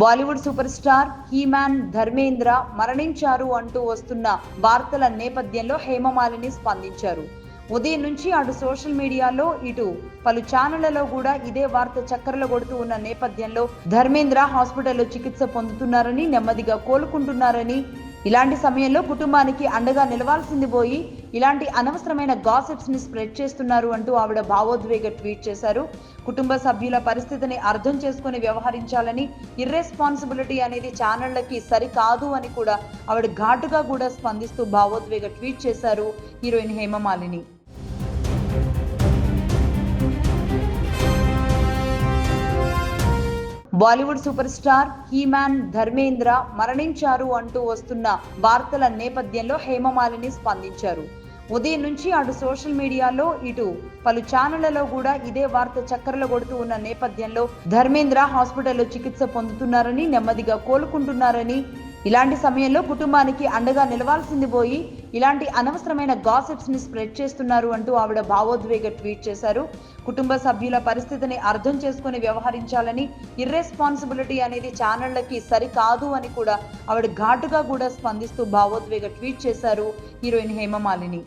Bollywood super star he man Dharmendra మరణించారు అంటూ వస్తున్న వార్తల నేపథ్యంలో హేమమాలిని స్పందించారు. ఉదయం నుంచి అటు సోషల్ మీడియాలో ఇటు పలు ఛానళ్లలో కూడా ఇదే వార్త చక్కర్లు కొడుతూ ఉన్న నేపథ్యంలో ధర్మేంద్ర హాస్పిటల్లో చికిత్స పొందుతున్నారని, నెమ్మదిగా కోలుకుంటున్నారని, ఇలాంటి సమయంలో కుటుంబానికి అండగా నిలవాల్సింది పోయి ఇలాంటి అనవసరమైన గాసిప్స్ ని స్ప్రెడ్ చేస్తున్నారు అంటూ ఆవిడ భావోద్వేగ ట్వీట్ చేశారు. కుటుంబ సభ్యుల పరిస్థితిని అర్థం చేసుకుని వ్యవహరించాలని, ఇర్రెస్పాన్సిబిలిటీ అనేది ఛానళ్లకి సరికాదు అని కూడా ఆవిడ ఘాటుగా కూడా స్పందిస్తూ భావోద్వేగ ట్వీట్ చేశారు heroine Hema Malini. Bollywood super star he man Dharmendra మరణించారు అంటూ వస్తున్న వార్తల నేపథ్యంలో హేమమాలిని స్పందించారు. ఉదయం నుంచి అటు సోషల్ మీడియాలో ఇటు పలు ఛానళ్లలో కూడా ఇదే వార్త చక్కర్లు కొడుతూ ఉన్న నేపథ్యంలో ధర్మేంద్ర హాస్పిటల్లో చికిత్స పొందుతున్నారని, నెమ్మదిగా కోలుకుంటున్నారని, ఇలాంటి సమయంలో కుటుంబానికి అండగా నిలవాల్సింది పోయి ఇలాంటి అనవసరమైన గాసిప్స్ ని స్ప్రెడ్ చేస్తున్నారు అంటూ ఆవిడ భావోద్వేగ ట్వీట్ చేశారు. కుటుంబ సభ్యుల పరిస్థితిని అర్థం చేసుకుని వ్యవహరించాలని, ఇర్రెస్పాన్సిబిలిటీ అనేది ఛానళ్లకి సరికాదు అని కూడా ఆవిడ ఘాటుగా కూడా స్పందిస్తూ భావోద్వేగ ట్వీట్ చేశారు హీరోయిన్ హేమమాలిని.